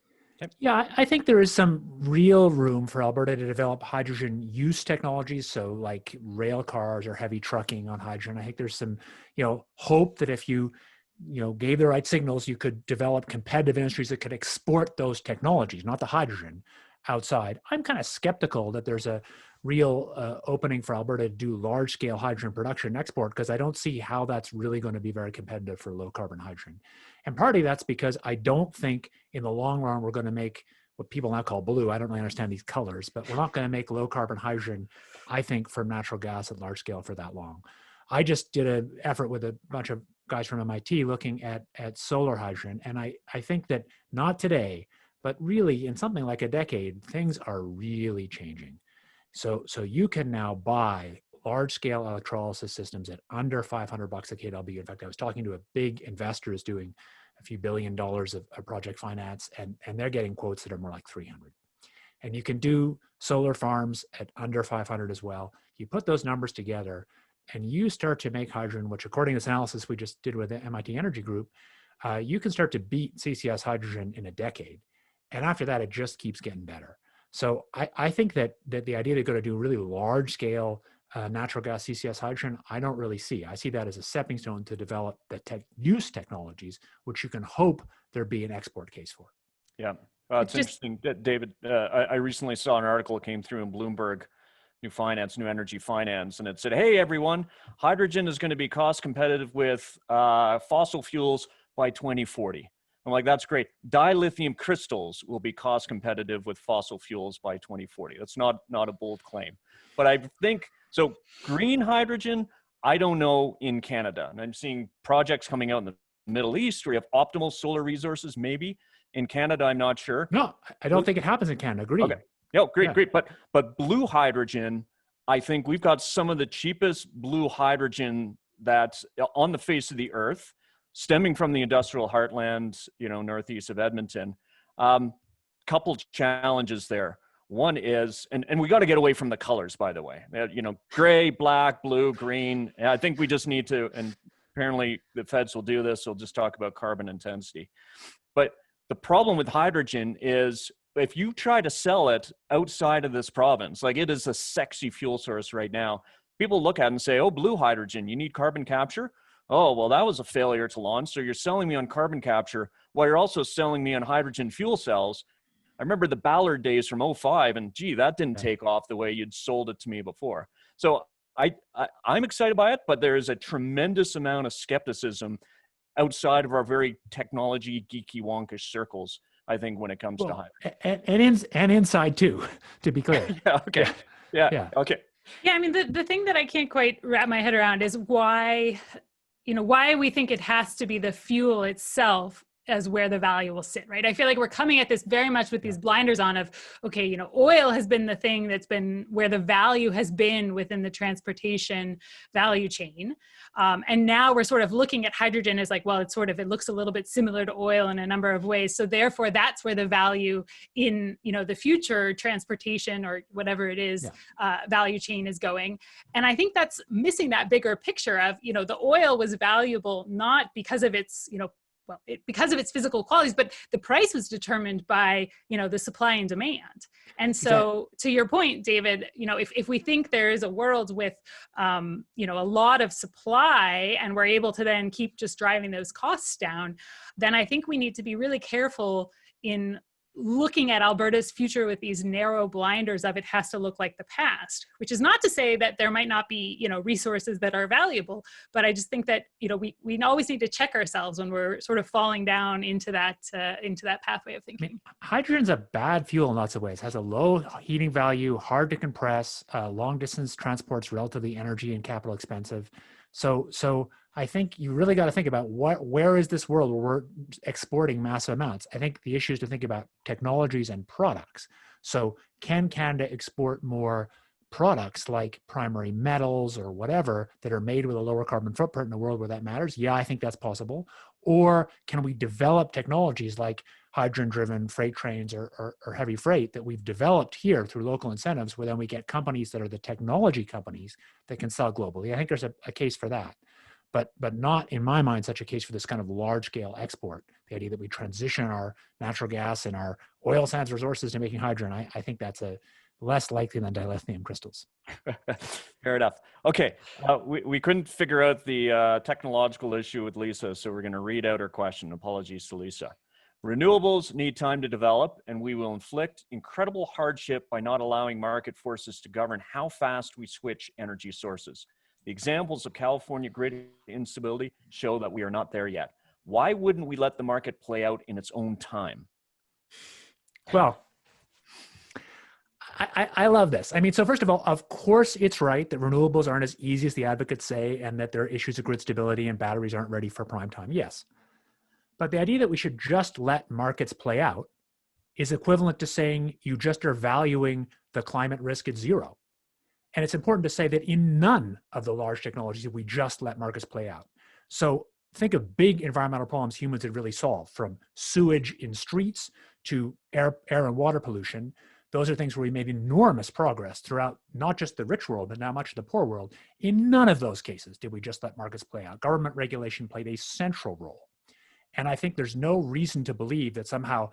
Yeah, I think there is some real room for Alberta to develop hydrogen use technologies. So like rail cars or heavy trucking on hydrogen. I think there's some, hope that if you gave the right signals, you could develop competitive industries that could export those technologies, not the hydrogen, outside. I'm kind of skeptical that there's a real opening for Alberta to do large-scale hydrogen production and export, because I don't see how that's really going to be very competitive for low-carbon hydrogen. And partly that's because I don't think in the long run we're going to make what people now call blue. I don't really understand these colors, but we're not going to make low-carbon hydrogen, I think, from natural gas at large scale for that long. I just did an effort with a bunch of guys from MIT looking at solar hydrogen, and I think that not today, but really in something like a decade, things are really changing. So you can now buy large-scale electrolysis systems at under $500 a kW. In fact, I was talking to a big investor who's doing a few $1 billion of project finance, and they're getting quotes that are more like 300. And you can do solar farms at under 500 as well. You put those numbers together, and you start to make hydrogen, which according to this analysis we just did with the MIT Energy Group, you can start to beat CCS hydrogen in a decade. And after that, it just keeps getting better. So I think that the idea to go to do really large scale natural gas CCS hydrogen, I don't really see. I see that as a stepping stone to develop the use technologies, which you can hope there be an export case for. Yeah, it's interesting, David. I recently saw an article that came through in Bloomberg New Energy Finance, and it said, hey, everyone, hydrogen is going to be cost competitive with fossil fuels by 2040. I'm like, that's great. Dilithium crystals will be cost competitive with fossil fuels by 2040. That's not a bold claim. But I think, so green hydrogen, I don't know in Canada. And I'm seeing projects coming out in the Middle East where you have optimal solar resources, maybe. In Canada, I'm not sure. No, I don't think it happens in Canada. Green. Okay. No, great. But blue hydrogen, I think we've got some of the cheapest blue hydrogen that's on the face of the earth, stemming from the industrial heartland, northeast of Edmonton. Couple challenges there. One is, and we got to get away from the colors, by the way. Gray, black, blue, green. I think we just need to, and apparently the feds will do this. They'll just talk about carbon intensity. But the problem with hydrogen is if you try to sell it outside of this province, like it is a sexy fuel source right now, people look at it and say, oh, blue hydrogen, you need carbon capture? Oh, well, that was a failure to launch. So you're selling me on carbon capture while you're also selling me on hydrogen fuel cells. I remember the Ballard days from 2005, and gee, that didn't take off the way you'd sold it to me before. So I'm excited by it, but there is a tremendous amount of skepticism outside of our very technology geeky wonkish circles, I think, when it comes to hydrogen. And inside too, to be clear. Yeah, okay. Yeah. Okay. Yeah, I mean, the thing that I can't quite wrap my head around is why we think it has to be the fuel itself as where the value will sit, right? I feel like we're coming at this very much with these blinders on of, okay, oil has been the thing that's been where the value has been within the transportation value chain. And now we're sort of looking at hydrogen as like, well, it looks a little bit similar to oil in a number of ways. So therefore that's where the value in, the future transportation or whatever it is, value chain is going. And I think that's missing that bigger picture of, the oil was valuable, not because of its, because of its physical qualities, but the price was determined by, the supply and demand. And so to your point, David, if we think there is a world with, a lot of supply and we're able to then keep just driving those costs down, then I think we need to be really careful in looking at Alberta's future with these narrow blinders of it has to look like the past, which is not to say that there might not be, resources that are valuable, but I just think that, we always need to check ourselves when we're sort of falling down into that pathway of thinking. Hydrogen's a bad fuel in lots of ways. It has a low heating value, hard to compress, long distance transport's relatively energy and capital expensive. So I think you really got to think about where is this world where we're exporting massive amounts. I think the issue is to think about technologies and products. So can Canada export more products like primary metals or whatever that are made with a lower carbon footprint in a world where that matters? Yeah, I think that's possible. Or can we develop technologies like hydrogen-driven freight trains or heavy freight that we've developed here through local incentives, where then we get companies that are the technology companies that can sell globally? I think there's a case for that, but not, in my mind, such a case for this kind of large-scale export. The idea that we transition our natural gas and our oil sands resources to making hydrogen, I think that's a less likely than dilithium crystals. Fair enough. Okay, we couldn't figure out the technological issue with Lisa, so we're going to read out her question. Apologies to Lisa. Renewables need time to develop, and we will inflict incredible hardship by not allowing market forces to govern how fast we switch energy sources. The examples of California grid instability show that we are not there yet. Why wouldn't we let the market play out in its own time? Well, I love this. I mean, so first of all, of course, it's right that renewables aren't as easy as the advocates say, and that there are issues of grid stability and batteries aren't ready for prime time. Yes. But the idea that we should just let markets play out is equivalent to saying you just are valuing the climate risk at zero. And it's important to say that in none of the large technologies, we just let markets play out. So think of big environmental problems humans had really solved, from sewage in streets to air and water pollution. Those are things where we made enormous progress throughout not just the rich world, but now much of the poor world. In none of those cases did we just let markets play out. Government regulation played a central role. And I think there's no reason to believe that somehow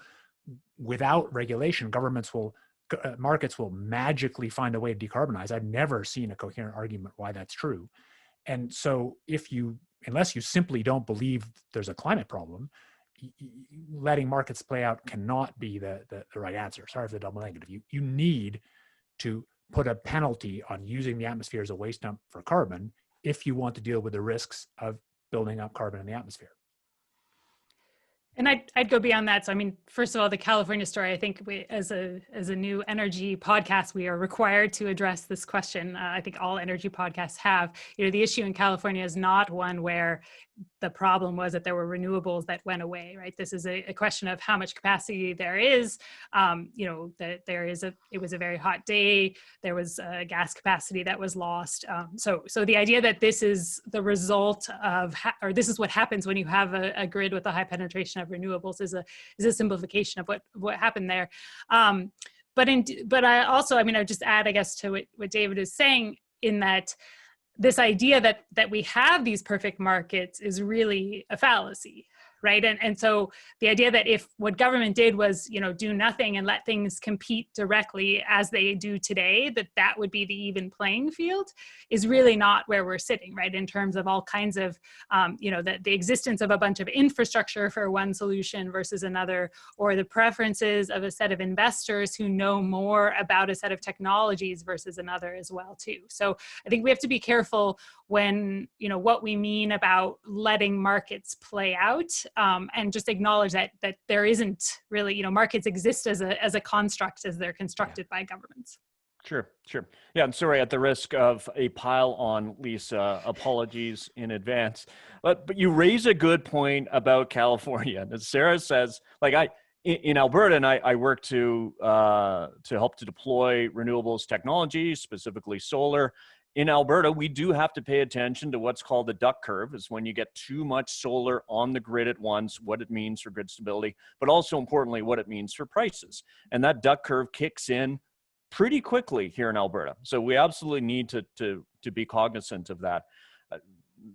without regulation, markets will magically find a way to decarbonize. I've never seen a coherent argument why that's true. And so unless you simply don't believe there's a climate problem, letting markets play out cannot be the right answer. Sorry for the double negative. You need to put a penalty on using the atmosphere as a waste dump for carbon if you want to deal with the risks of building up carbon in the atmosphere. And I'd go beyond that. So, I mean, first of all, the California story, I think we, as a new energy podcast, we are required to address this question. I think all energy podcasts have. The issue in California is not one where the problem was that there were renewables that went away, right? This is a question of how much capacity there is. That it was a very hot day. There was gas capacity that was lost. So the idea that this is the result of, or this is what happens when you have a grid with a high penetration of renewables is a simplification of what happened there. But I also, I mean, I would just add, I guess, to what David is saying, in that this idea that we have these perfect markets is really a fallacy, right? And so the idea that if what government did was, do nothing and let things compete directly as they do today, that would be the even playing field, is really not where we're sitting, right? In terms of all kinds of, the existence of a bunch of infrastructure for one solution versus another, or the preferences of a set of investors who know more about a set of technologies versus another as well, too. So I think we have to be careful when, what we mean about letting markets play out, and just acknowledge that there isn't really, markets exist as a construct as they're constructed by governments. Sure. Yeah, I'm sorry, at the risk of a pile on, Lisa, apologies in advance. But you raise a good point about California. As Sara says, in Alberta, and I work to help to deploy renewables technology, specifically solar. In Alberta, we do have to pay attention to what's called the duck curve, is when you get too much solar on the grid at once, what it means for grid stability, but also importantly, what it means for prices. And that duck curve kicks in pretty quickly here in Alberta. So we absolutely need to be cognizant of that.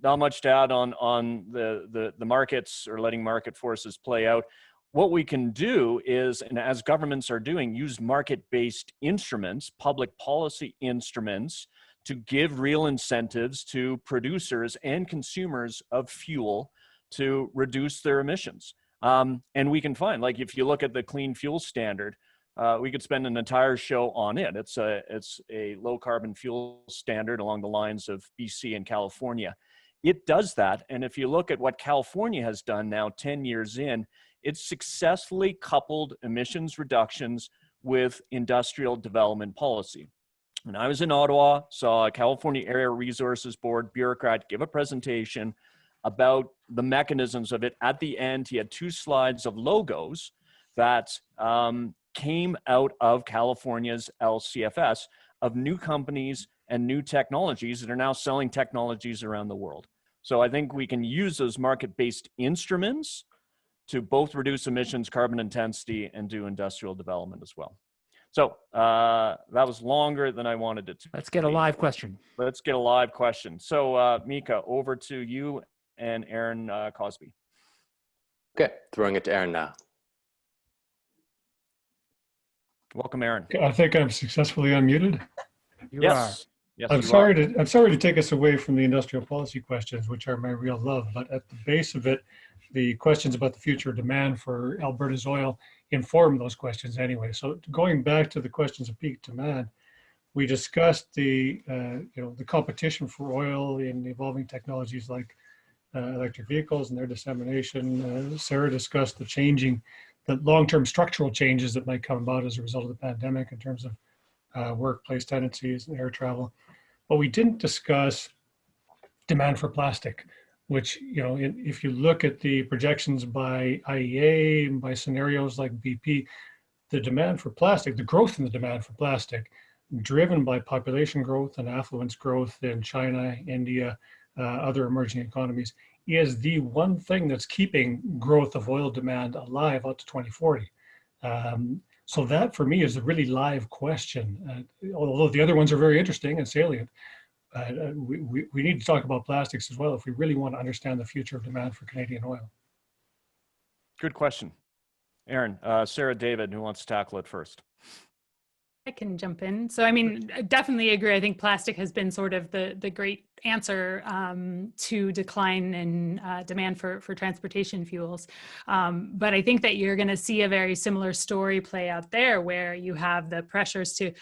Not much to add on the markets or letting market forces play out. What we can do is, and as governments are doing, use market-based instruments, public policy instruments, to give real incentives to producers and consumers of fuel to reduce their emissions. And we can find, if you look at the Clean Fuel Standard, we could spend an entire show on it. It's a low carbon fuel standard along the lines of BC and California. It does that. And if you look at what California has done now 10 years in, it's successfully coupled emissions reductions with industrial development policy. And I was in Ottawa, saw a California Area Resources Board bureaucrat give a presentation about the mechanisms of it. At the end, he had 2 slides of logos that came out of California's LCFS of new companies and new technologies that are now selling technologies around the world. So I think we can use those market-based instruments to both reduce emissions, carbon intensity, and do industrial development as well. So that was longer than I wanted it to. Let's get a live question. Let's get a live question. So Mika, over to you and Aaron Cosby. Okay, throwing it to Aaron now. Welcome, Aaron. I think I'm successfully unmuted. You Yes. Yes, I'm you sorry to take us away from the industrial policy questions, which are my real love. But at the base of it, the questions about the future demand for Alberta's oil inform those questions anyway. So going back to the questions of peak demand, we discussed the the competition for oil in evolving technologies like electric vehicles and their dissemination. Sara discussed the long-term structural changes that might come about as a result of the pandemic in terms of workplace tendencies and air travel. But we didn't discuss demand for plastic, which, if you look at the projections by IEA and by scenarios like BP, the demand for plastic, the growth in the demand for plastic, driven by population growth and affluence growth in China, India, other emerging economies, is the one thing that's keeping growth of oil demand alive out to 2040. So that for me is a really live question. Although the other ones are very interesting and salient, we need to talk about plastics as well if we really want to understand the future of demand for Canadian oil. Good question. Aaron, Sara, David, who wants to tackle it first? I can jump in. So, I mean, I definitely agree. I think plastic has been sort of the great answer to decline in demand for transportation fuels. But I think that you're going to see a very similar story play out there, where you have the pressures to,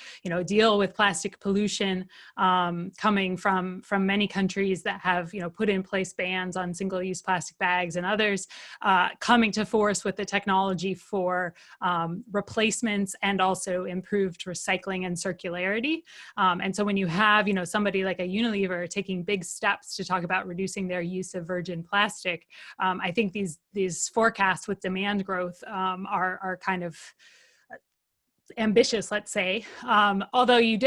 deal with plastic pollution coming from many countries that have, put in place bans on single-use plastic bags, and others coming to force with the technology for replacements and also improved recycling and circularity. And so when you have, somebody like a Unilever taking big steps to talk about reducing their use of virgin plastic, I think these forecasts with demand growth are kind of ambitious, let's say. Although you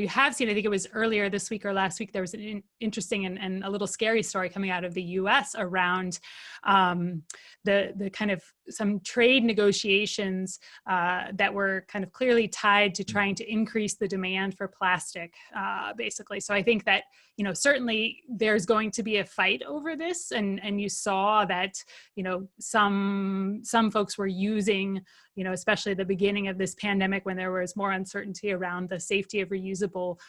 have seen, I think it was earlier this week or last week, there was an interesting and a little scary story coming out of the US around the kind of some trade negotiations that were kind of clearly tied to trying to increase the demand for plastic, basically. So I think that, certainly there's going to be a fight over this. And you saw that, some folks were using, especially at the beginning of this pandemic when there was more uncertainty around the safety of reusable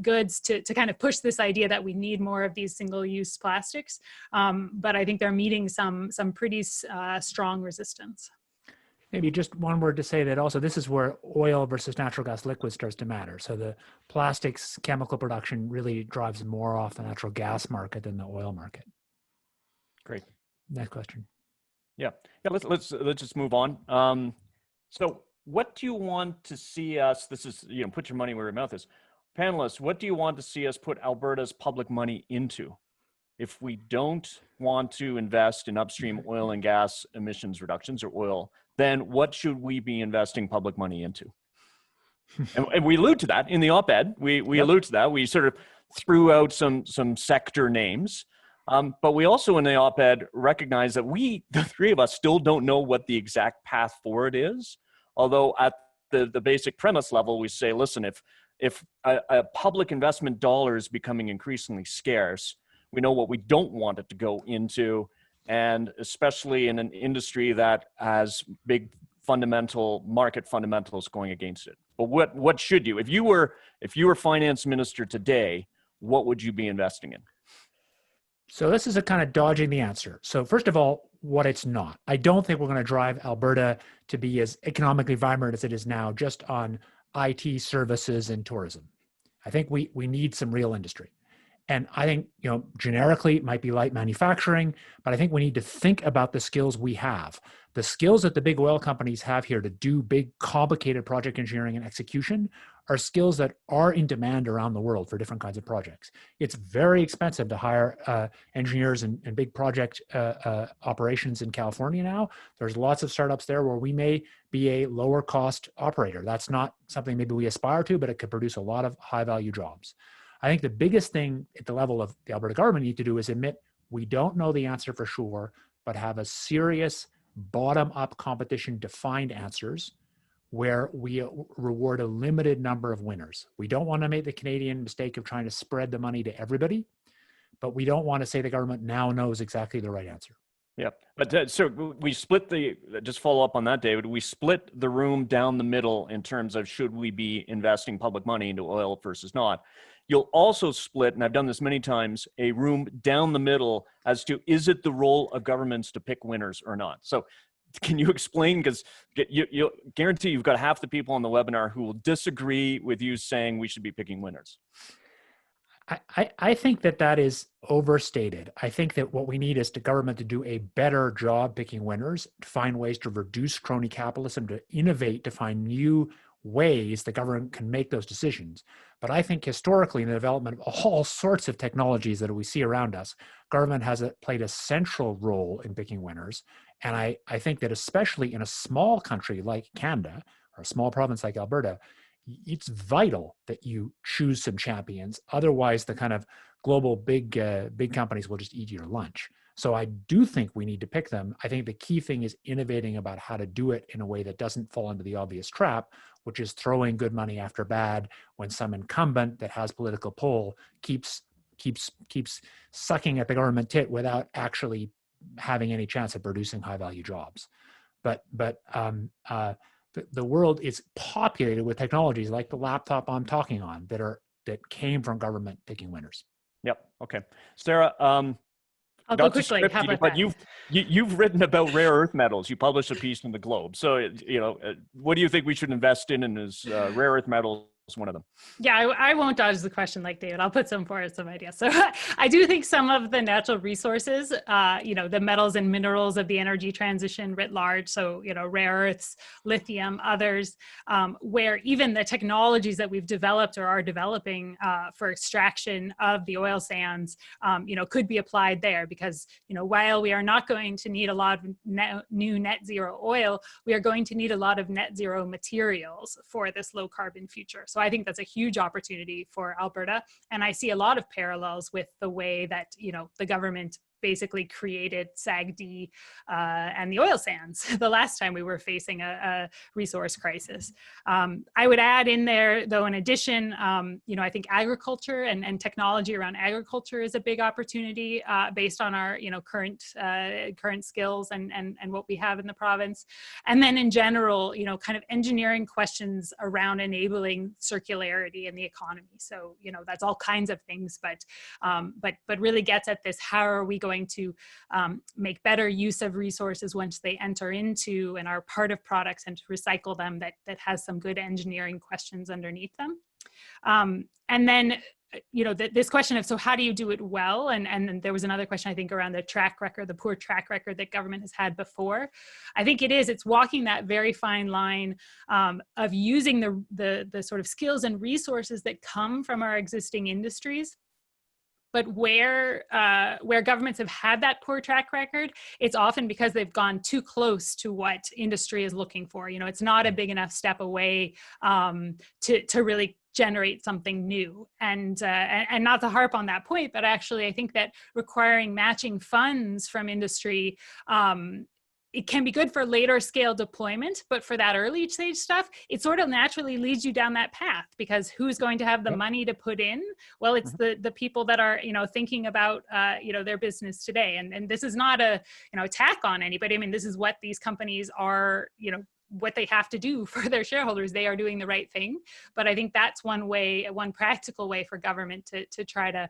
goods to kind of push this idea that we need more of these single-use plastics. But I think they're meeting some pretty strong resistance. Maybe just one word to say that also this is where oil versus natural gas liquid starts to matter. So the plastics chemical production really drives more off the natural gas market than the oil market. Great. Next question. Yeah. Let's just move on. So what do you want to see us? This is, put your money where your mouth is. Panelists, what do you want to see us put Alberta's public money into? If we don't want to invest in upstream oil and gas emissions reductions or oil, then what should we be investing public money into? And we allude to that in the op-ed. We allude to that. We sort of threw out some sector names. But we also in the op-ed recognize that the three of us, still don't know what the exact path forward is. Although at the basic premise level, we say, listen, if a public investment dollar is becoming increasingly scarce, we know what we don't want it to go into, and especially in an industry that has big market fundamentals going against it. But what should you, if you were finance minister today, what would you be investing in? So this is a kind of dodging the answer. So first of all, what it's not. I don't think we're going to drive Alberta to be as economically vibrant as it is now just on IT services and tourism. I think we need some real industry. And I think, generically it might be light manufacturing, but I think we need to think about the skills we have. The skills that the big oil companies have here to do big, complicated project engineering and execution are skills that are in demand around the world for different kinds of projects. It's very expensive to hire engineers in big project operations in California now. There's lots of startups there where we may be a lower cost operator. That's not something maybe we aspire to, but it could produce a lot of high value jobs. I think the biggest thing at the level of the Alberta government need to do is admit we don't know the answer for sure, but have a serious bottom-up competition defined answers where we reward a limited number of winners. We don't want to make the Canadian mistake of trying to spread the money to everybody, but we don't want to say the government now knows exactly the right answer. Yeah, but so we split just follow up on that, David, we split the room down the middle in terms of should we be investing public money into oil versus not. You'll also split, and I've done this many times, a room down the middle as to is it the role of governments to pick winners or not? So can you explain, because you guarantee you've got half the people on the webinar who will disagree with you saying we should be picking winners. I think that is overstated. I think that what we need is the government to do a better job picking winners, to find ways to reduce crony capitalism, to innovate, to find new ways the government can make those decisions. But I think historically in the development of all sorts of technologies that we see around us, government has played a central role in picking winners. And I think that especially in a small country like Canada, or a small province like Alberta, it's vital that you choose some champions. Otherwise, the kind of global big companies will just eat your lunch. So I do think we need to pick them. I think the key thing is innovating about how to do it in a way that doesn't fall into the obvious trap, which is throwing good money after bad when some incumbent that has political pull keeps sucking at the government tit without actually having any chance of producing high value jobs. But the world is populated with technologies like the laptop I'm talking on that came from government picking winners. Yep. Okay. Sara, I'll go quickly. How about but that? you've written about rare earth metals. You published a piece in the Globe. So, what do you think we should invest in? And is rare earth metals one of them? Yeah, I won't dodge the question like David. I'll put some ideas. So I do think some of the natural resources, the metals and minerals of the energy transition writ large, so, rare earths, lithium, others, where even the technologies that we've developed or are developing for extraction of the oil sands, could be applied there because, while we are not going to need a lot of new net zero oil, we are going to need a lot of net zero materials for this low carbon future. So I think that's a huge opportunity for Alberta. And I see a lot of parallels with the way that, the government basically created SAGD and the oil sands the last time we were facing a resource crisis. I would add in there, though, in addition, I think agriculture and technology around agriculture is a big opportunity based on our, current skills and what we have in the province. And then in general, kind of engineering questions around enabling circularity in the economy. So, that's all kinds of things, but really gets at this, how are we going to make better use of resources once they enter into and are part of products, and to recycle them that has some good engineering questions underneath them. And then, this question of, so how do you do it well? And then there was another question, I think, around the track record, the poor track record that government has had before. I think it's walking that very fine line of using the sort of skills and resources that come from our existing industries. But where governments have had that poor track record, it's often because they've gone too close to what industry is looking for. It's not a big enough step away to really generate something new. And not to harp on that point, but actually I think that requiring matching funds from industry, it can be good for later scale deployment, but for that early stage stuff, it sort of naturally leads you down that path, because who's going to have the money to put in? Well, it's the people that are, thinking about, their business today. And this is not a, attack on anybody. I mean, this is what these companies are, what they have to do for their shareholders. They are doing the right thing. But I think that's one practical way for government to try to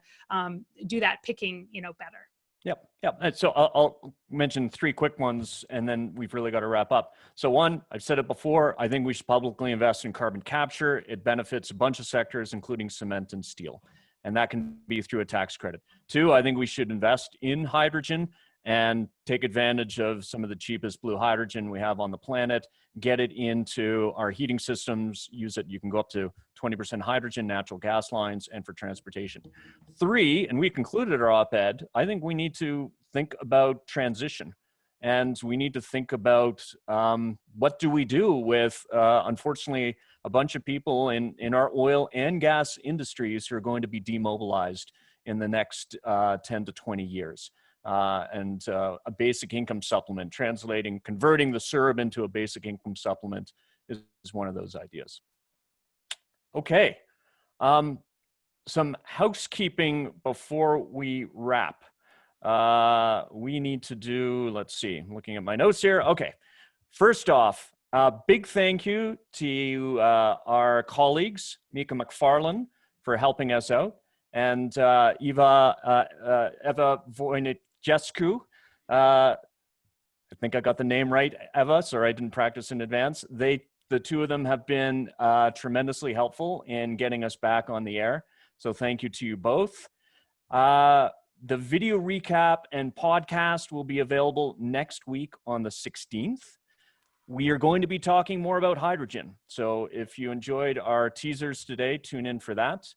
do that picking, better. Yep. And so I'll mention three quick ones, and then we've really got to wrap up. So one, I've said it before, I think we should publicly invest in carbon capture. It benefits a bunch of sectors, including cement and steel, and that can be through a tax credit. Two, I think we should invest in hydrogen and take advantage of some of the cheapest blue hydrogen we have on the planet, get it into our heating systems, use it. You can go up to 20% hydrogen, natural gas lines, and for transportation. 3, and we concluded our op-ed, I think we need to think about transition. And we need to think about what do we do with, unfortunately, a bunch of people in our oil and gas industries who are going to be demobilized in the next 10 to 20 years. And a basic income supplement, converting the CERB into a basic income supplement is one of those ideas. Okay, some housekeeping before we wrap. We need to do, let's see, I'm looking at my notes here. Okay, first off, big thank you to our colleagues, Mika McFarlane, for helping us out, and Eva Voinijescu. I think I got the name right, Eva, sorry I didn't practice in advance. The two of them have been tremendously helpful in getting us back on the air, so thank you to you both. The video recap and podcast will be available next week on the 16th. We are going to be talking more about hydrogen. So if you enjoyed our teasers today, tune in for that.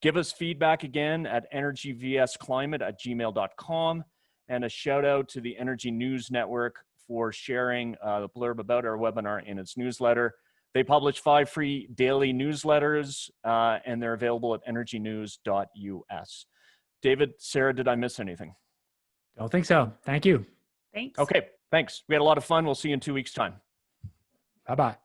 Give us feedback again at energyvsclimate@gmail.com, and a shout out to the Energy News Network for sharing the blurb about our webinar in its newsletter. They publish 5 free daily newsletters, and they're available at energynews.us. David, Sarah, did I miss anything? Don't think so. Thank you. Thanks. Okay, thanks. We had a lot of fun. We'll see you in 2 weeks' time. Bye-bye.